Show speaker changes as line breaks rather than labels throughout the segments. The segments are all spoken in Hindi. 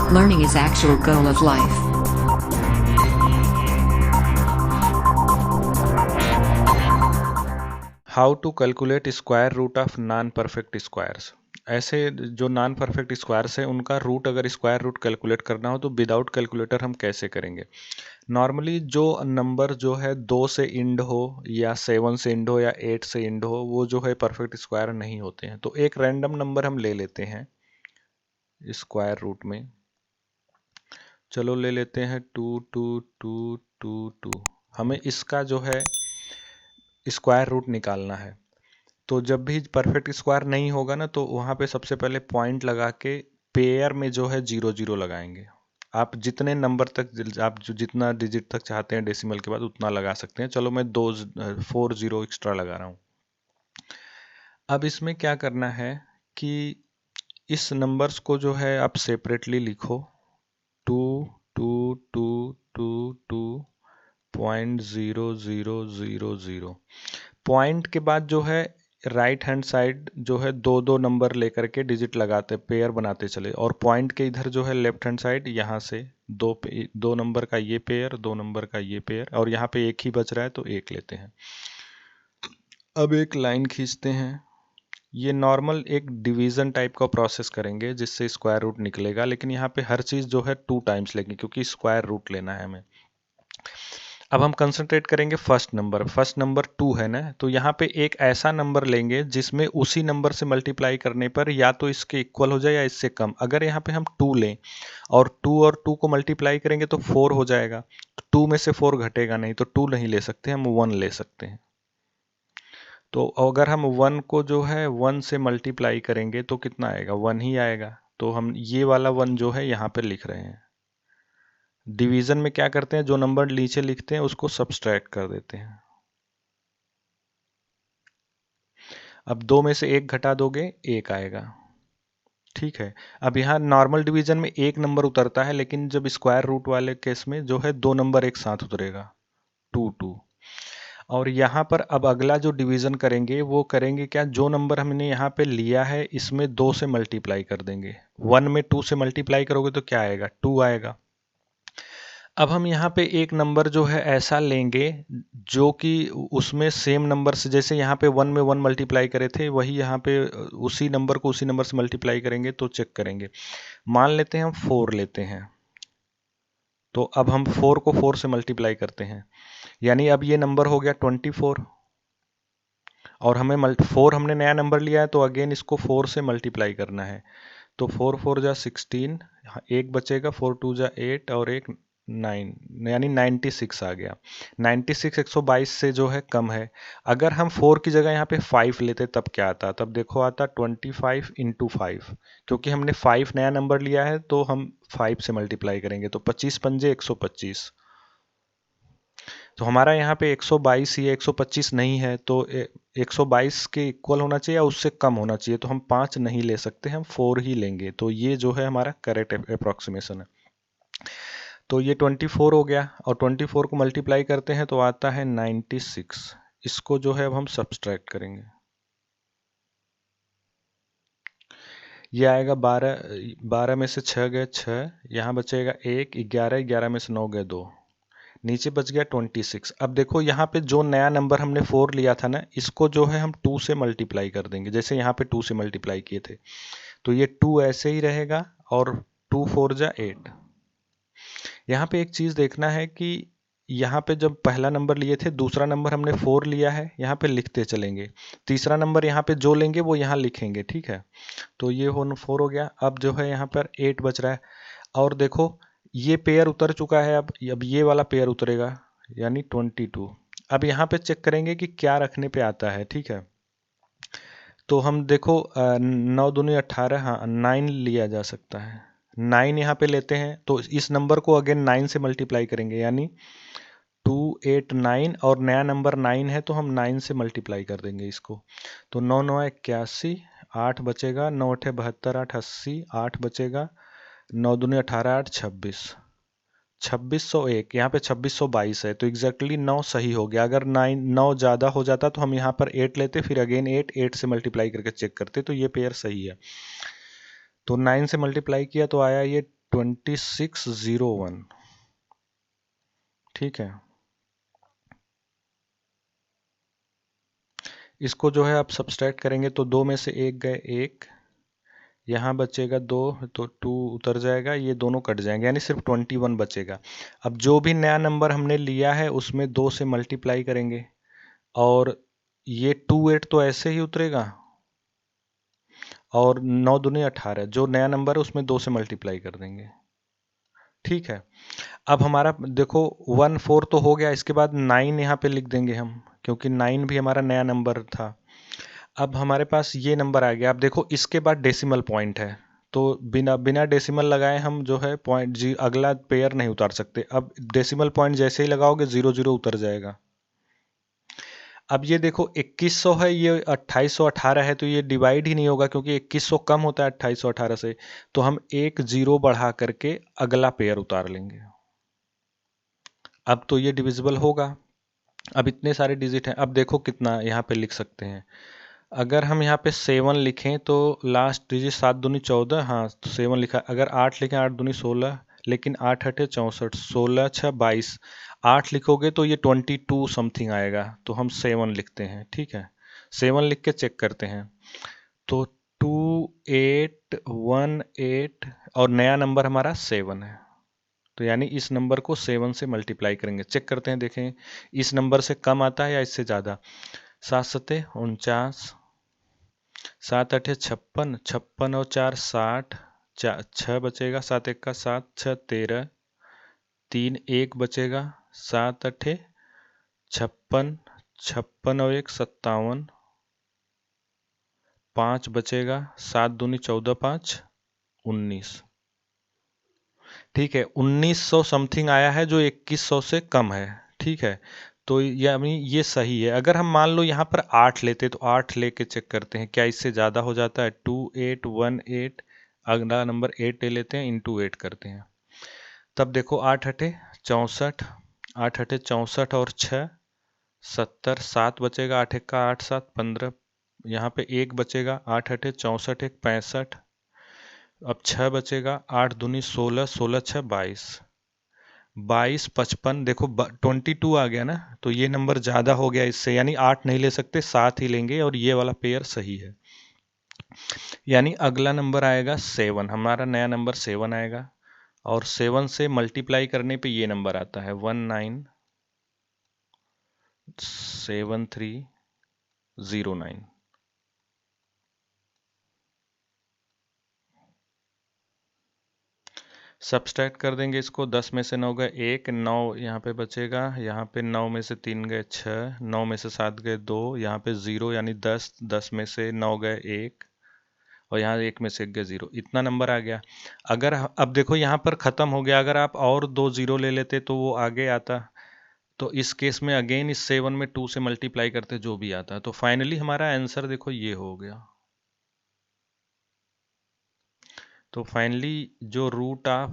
Learning is actual goal of life.
How to calculate square root of non perfect squares. ऐसे जो नॉन परफेक्ट स्क्वायर्स है उनका रूट अगर स्क्वायर रूट कैलकुलेट करना हो तो विदाउट कैलकुलेटर हम कैसे करेंगे। नॉर्मली जो नंबर जो है 2 से इंड हो या 7 से इंड हो या 8 से इंड हो वो जो है परफेक्ट स्क्वायर नहीं होते हैं। तो एक रैंडम नंबर हम ले लेते हैं स्क्वायर रूट में। चलो ले लेते हैं 2 हमें इसका जो है स्क्वायर रूट निकालना है। तो जब भी परफेक्ट स्क्वायर नहीं होगा ना तो वहाँ पे सबसे पहले पॉइंट लगा के पेयर में जो है 0 0 लगाएंगे। आप जितने नंबर तक आप जो जितना डिजिट तक चाहते हैं डेसिमल के बाद उतना लगा सकते हैं। चलो मैं 4 0 एक्स्ट्रा लगा रहा हूँ। अब इसमें क्या करना है कि इस नंबर्स को जो है आप सेपरेटली लिखो। 2 पॉइंट के बाद जो है राइट हैंड साइड जो है 2 2 नंबर लेकर के डिजिट लगाते पेयर बनाते चले और पॉइंट के इधर जो है लेफ्ट हैंड साइड यहाँ से 2 नंबर का ये पेयर 2 नंबर का ये पेयर और यहाँ पे एक ही बच रहा है तो एक लेते हैं। अब एक लाइन खींचते हैं। ये नॉर्मल एक डिवीजन टाइप का प्रोसेस करेंगे जिससे स्क्वायर रूट निकलेगा, लेकिन यहाँ पे हर चीज़ जो है 2 टाइम्स लेंगे क्योंकि स्क्वायर रूट लेना है हमें। अब हम कंसंट्रेट करेंगे फर्स्ट नंबर 2 है ना, तो यहाँ पे एक ऐसा नंबर लेंगे जिसमें उसी नंबर से मल्टीप्लाई करने पर या तो इसके इक्वल हो जाए या इससे कम। अगर यहाँ पे हम 2 लें और 2 को मल्टीप्लाई करेंगे तो 4 हो जाएगा। 2 में से 4 घटेगा नहीं तो 2 नहीं ले सकते, हम 1 ले सकते हैं। तो अगर हम 1 को जो है 1 से मल्टीप्लाई करेंगे तो कितना आएगा, 1 ही आएगा। तो हम ये वाला 1 जो है यहाँ पे लिख रहे हैं। डिवीजन में क्या करते हैं, जो नंबर नीचे लिखते हैं उसको सब्सट्रैक्ट कर देते हैं। अब 2 में से 1 घटा दोगे 1 आएगा। ठीक है। अब यहाँ नॉर्मल डिवीजन में एक नंबर उतरता है, लेकिन जब स्क्वायर रूट वाले केस में जो है 2 नंबर एक साथ उतरेगा 2 और यहाँ पर अब अगला जो डिवीजन करेंगे वो करेंगे क्या, जो नंबर हमने यहाँ पे लिया है इसमें 2 से मल्टीप्लाई कर देंगे। 1 में 2 से मल्टीप्लाई करोगे तो क्या आएगा, 2 आएगा। अब हम यहाँ पे एक नंबर जो है ऐसा लेंगे जो कि उसमें सेम नंबर से, जैसे यहाँ पे 1 में 1 मल्टीप्लाई करे थे वही यहाँ पे उसी नंबर को उसी नंबर से मल्टीप्लाई करेंगे तो चेक करेंगे। मान लेते हैं हम 4 लेते हैं, तो अब हम 4 को 4 से मल्टीप्लाई करते हैं, यानी अब ये नंबर हो गया 24 और हमें 4 हमने नया नंबर लिया है तो अगेन इसको 4 से मल्टीप्लाई करना है। तो 4 4 जा 16, एक बचेगा, 4 2 जा 8 और एक 9, यानी 96 आ गया। 96 122 से जो है कम है। अगर हम 4 की जगह यहाँ पे 5 लेते तब क्या आता, तब देखो आता 25 इंटू 5, क्योंकि हमने 5 नया नंबर लिया है तो हम 5 से मल्टीप्लाई करेंगे तो 25 पंजे 125। तो हमारा यहाँ पे 122 या 125 नहीं है तो 122 के इक्वल होना चाहिए या उससे कम होना चाहिए, तो हम 5 नहीं ले सकते, हम 4 ही लेंगे। तो ये जो है हमारा करेक्ट अप्रोक्सीमेशन है। तो ये 24 हो गया और 24 को मल्टीप्लाई करते हैं तो आता है 96। इसको जो है अब हम सब्सट्रैक्ट करेंगे, ये आएगा 12 में से 6 गए 6, यहाँ बचेगा 1, 11 में से 9 गए 2, नीचे बच गया 26। अब देखो यहाँ पे जो नया नंबर हमने 4 लिया था ना, इसको जो है हम 2 से मल्टीप्लाई कर देंगे, जैसे यहाँ पे 2 से मल्टीप्लाई किए थे तो ये 2 ऐसे ही रहेगा और 2 4 जा 8। यहाँ पे एक चीज़ देखना है कि यहाँ पे जब पहला नंबर लिए थे दूसरा नंबर हमने 4 लिया है, यहाँ पे लिखते चलेंगे, तीसरा नंबर यहाँ पे जो लेंगे वो यहाँ लिखेंगे। ठीक है, तो ये 4 हो गया। अब जो है यहाँ पर 8 बच रहा है और देखो ये पेयर उतर चुका है, अब ये वाला पेयर उतरेगा यानी 22। अब यहाँ पे चेक करेंगे कि क्या रखने पे आता है। ठीक है, तो हम देखो 9 दूनी 18, हाँ 9 लिया जा सकता है, 9 यहाँ पे लेते हैं तो इस नंबर को अगेन 9 से मल्टीप्लाई करेंगे यानी 289 और नया नंबर 9 है तो हम 9 से मल्टीप्लाई कर देंगे इसको। तो 9 9 81, 8 बचेगा, 9 8 72, 8 80, 8 बचेगा, 9 दूनी 18 8 26, 2601, यहाँ पे 2622 है तो एग्जैक्टली 9 सही हो गया। अगर 9 ज़्यादा हो जाता तो हम यहाँ पर 8 लेते, फिर अगेन 8 से मल्टीप्लाई करके चेक करते, तो ये पेयर सही है। तो 9 से मल्टीप्लाई किया तो आया ये 2601। ठीक है, इसको जो है आप सब्सट्रैक्ट करेंगे तो 2 में से 1 गए 1, यहाँ बचेगा 2, तो 2 उतर जाएगा, ये दोनों कट जाएंगे, यानी सिर्फ 21 बचेगा। अब जो भी नया नंबर हमने लिया है उसमें 2 से मल्टीप्लाई करेंगे, और ये 28 तो ऐसे ही उतरेगा, और 9 दूनी 18, जो नया नंबर है उसमें 2 से मल्टीप्लाई कर देंगे। ठीक है, अब हमारा देखो 14 तो हो गया, इसके बाद 9 यहाँ पे लिख देंगे हम, क्योंकि 9 भी हमारा नया नंबर था। अब हमारे पास ये नंबर आ गया। अब देखो इसके बाद डेसिमल पॉइंट है, तो बिना बिना डेसिमल लगाए हम जो है पॉइंट जी अगला पेयर नहीं उतार सकते। अब डेसिमल पॉइंट जैसे ही लगाओगे 0 0 उतर जाएगा। अब ये देखो 2100 है, ये 2818 है, तो ये डिवाइड ही नहीं होगा, क्योंकि 2100 कम होता है 2818 से, तो हम एक 0 बढ़ा करके अगला पेयर उतार लेंगे। अब तो ये डिविजिबल होगा। अब इतने सारे डिजिट हैं, अब देखो कितना यहाँ पे लिख सकते हैं। अगर हम यहाँ पे 7 लिखें तो लास्ट डिजिट 7 दूनी 14, हाँ तो 7 लिखा। अगर 8 लिखें 8 दूनी 16, लेकिन 8 8 64, 16 6 22, 8 लिखोगे तो ये 22 समथिंग आएगा, तो हम 7 लिखते हैं। ठीक है, 7 लिख के चेक करते हैं, तो 2818 और नया नंबर हमारा 7 है, तो यानी इस नंबर को 7 से मल्टीप्लाई करेंगे। चेक करते हैं, देखें इस नंबर से कम आता है या इससे ज़्यादा। 7 सत्ते 49, 7 अठे 56, 56 और 4 60, 6 बचेगा, 7 एक का 7, 6 13, 3 1 बचेगा, 7 अठे 56, 56 और 1 57, 5 बचेगा, 7 दूनी 14, 5 19। ठीक है, 1900 समथिंग आया है, जो 2100 से कम है। ठीक है, तो यानी ये सही है। अगर हम मान लो यहाँ पर 8 लेते तो 8 लेके चेक करते हैं क्या इससे ज़्यादा हो जाता है। 2818, अगला नंबर 8 ले लेते हैं, इंटू 8 करते हैं, तब देखो 8 अठे 64, 8 अठे 64 और 6 70, 7 बचेगा, 8 एक का 8 7 15, यहाँ पे 1 बचेगा, 8 अठे 64 एक 65, अब 6 बचेगा, 8 दूनी 16, 16 6 22, 22 55, देखो 22 आ गया ना, तो ये नंबर ज़्यादा हो गया इससे, यानी 8 नहीं ले सकते, 7 ही लेंगे, और ये वाला पेयर सही है। यानी अगला नंबर आएगा 7, हमारा नया नंबर 7 आएगा, और 7 से मल्टीप्लाई करने पे ये नंबर आता है 197309। सब्सट्रैक्ट कर देंगे इसको, 10 में से 9 गए 1, 9 यहाँ पे बचेगा, यहाँ पे 9 में से 3 गए 6, 9 में से 7 गए 2, यहाँ पे 0 यानी 10, 10 में से 9 गए 1, और यहाँ 1 में से 1 गए 0, इतना नंबर आ गया। अगर अब देखो यहाँ पर ख़त्म हो गया, अगर आप और 2 0 ले लेते तो वो आगे आता, तो इस केस में अगेन इस 7 में 2 से मल्टीप्लाई करते जो भी आता, तो फाइनली हमारा आंसर देखो ये हो गया। तो फाइनली जो रूट ऑफ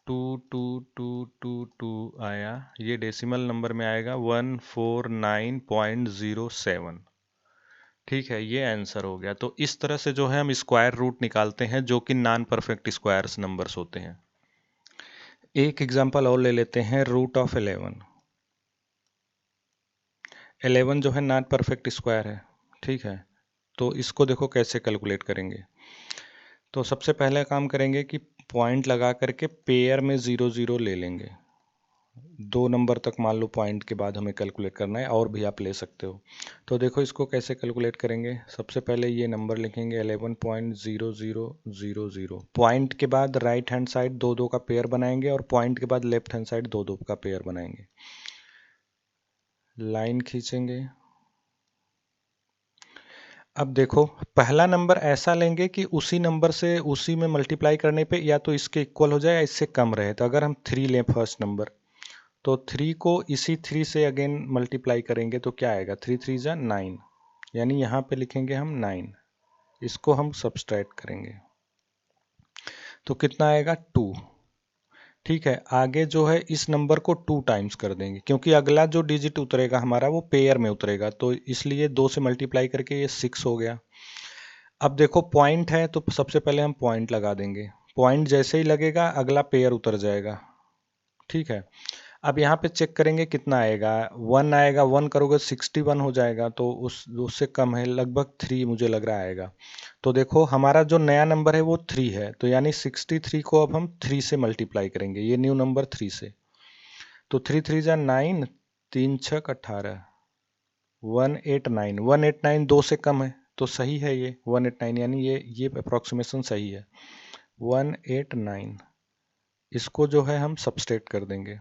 22222 आया, ये डेसिमल नंबर में आएगा 149.07। ठीक है, ये आंसर हो गया। तो इस तरह से जो है हम स्क्वायर रूट निकालते हैं, जो कि नॉन परफेक्ट स्क्वायर्स नंबर्स होते हैं। एक एग्जांपल और ले लेते हैं, रूट ऑफ 11। 11 जो है नॉन परफेक्ट स्क्वायर है। ठीक है, तो इसको देखो कैसे कैलकुलेट करेंगे। तो सबसे पहले काम करेंगे कि पॉइंट लगा करके पेयर में 0 0 ले लेंगे। 2 नंबर तक मान लो पॉइंट के बाद हमें कैलकुलेट करना है, और भी आप ले सकते हो। तो देखो इसको कैसे कैलकुलेट करेंगे। सबसे पहले ये नंबर लिखेंगे 11.0000। पॉइंट के बाद राइट हैंड साइड 2 2 का पेयर बनाएंगे, और पॉइंट के बाद लेफ्ट हैंड साइड 2 2 का पेयर बनाएंगे। लाइन खींचेंगे। अब देखो पहला नंबर ऐसा लेंगे कि उसी नंबर से उसी में मल्टीप्लाई करने पे या तो इसके इक्वल हो जाए या इससे कम रहे। तो अगर हम 3 लें फर्स्ट नंबर, तो 3 को इसी 3 से अगेन मल्टीप्लाई करेंगे तो क्या आएगा, 3 3 जा 9, यानी यहाँ पे लिखेंगे हम 9। इसको हम सब्सट्रैक्ट करेंगे तो कितना आएगा 2। ठीक है, आगे जो है इस नंबर को 2 टाइम्स कर देंगे, क्योंकि अगला जो डिजिट उतरेगा हमारा वो पेयर में उतरेगा, तो इसलिए 2 से मल्टीप्लाई करके ये 6 हो गया। अब देखो पॉइंट है, तो सबसे पहले हम पॉइंट लगा देंगे। पॉइंट जैसे ही लगेगा अगला पेयर उतर जाएगा। ठीक है, अब यहाँ पे चेक करेंगे कितना आएगा। 1 आएगा, 1 करोगे 61 हो जाएगा, तो उससे कम है, लगभग 3 मुझे लग रहा आएगा। तो देखो हमारा जो नया नंबर है वो 3 है, तो यानी 63 को अब हम 3 से मल्टीप्लाई करेंगे, ये न्यू नंबर 3 से। तो 3 3 जा 9, 3 6 18, 189। 189 2 से कम है तो सही है ये 189, यानी ये अप्रोक्सीमेशन सही है 189। इसको जो है हम सबस्ट्रेट कर देंगे।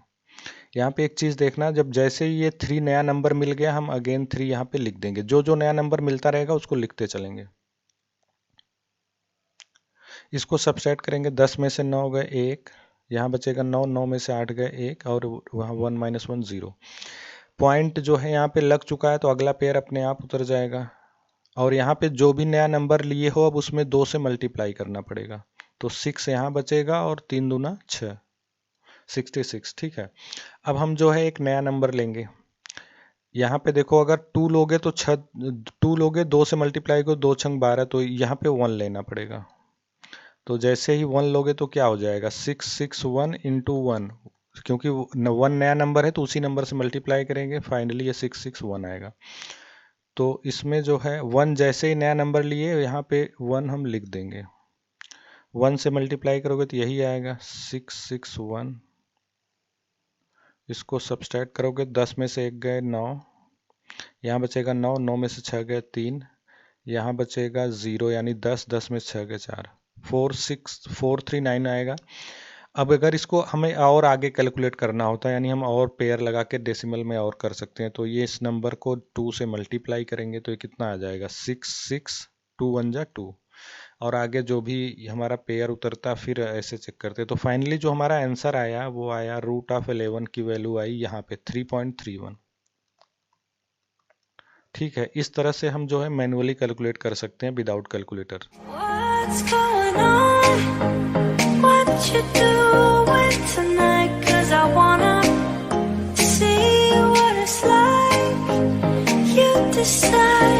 यहाँ पे एक चीज़ देखना, जब जैसे ही ये 3 नया नंबर मिल गया हम अगेन 3 यहाँ पे लिख देंगे, जो जो नया नंबर मिलता रहेगा उसको लिखते चलेंगे। इसको सबट्रैक्ट करेंगे, 10 में से 9 गए 1, यहाँ बचेगा 9, 9 में से 8 गए 1, और वहाँ 1 - 1 0। पॉइंट जो है यहाँ पे लग चुका है तो अगला पेयर अपने आप उतर जाएगा, और यहाँ पे जो भी नया नंबर लिए हो अब उसमें 2 से मल्टीप्लाई करना पड़ेगा, तो 6 यहाँ बचेगा और 3 दूना 6, 66। ठीक है, अब हम जो है एक नया नंबर लेंगे। यहाँ पे देखो अगर 2 लोगे तो 2 लोगे, 2 से मल्टीप्लाई करो, 2 छंग 12, तो यहाँ पे 1 लेना पड़ेगा। तो जैसे ही 1 लोगे तो क्या हो जाएगा, 661 इंटू 1, क्योंकि 1 नया नंबर है तो उसी नंबर से मल्टीप्लाई करेंगे, फाइनली ये 661 आएगा। तो इसमें जो है 1 जैसे ही नया नंबर लिए यहाँ पे 1 हम लिख देंगे, 1 से मल्टीप्लाई करोगे तो यही आएगा 661। इसको सब्सट्रैक्ट करोगे, 10 में से 1 गए 9, यहाँ बचेगा 9, 9 में से 6 गए 3, यहाँ बचेगा 0 यानी 10, 10 में से 6 गए 4, 46439 आएगा। अब अगर इसको हमें और आगे कैलकुलेट करना होता है, यानी हम और पेयर लगा के डेसिमल में और कर सकते हैं, तो ये इस नंबर को 2 से मल्टीप्लाई करेंगे तो ये कितना आ जाएगा 6, 2 1 जा 2, और आगे जो भी हमारा पेयर उतरता फिर ऐसे चेक करते। तो फाइनली जो हमारा आंसर आया वो आया √11 की वैल्यू आई यहाँ पे 3.31। ठीक है, इस तरह से हम जो है मैन्युअली कैलकुलेट कर सकते हैं without calculator.
What's going on? What you doing tonight? 'Cause I wanna see what it's like. You decide.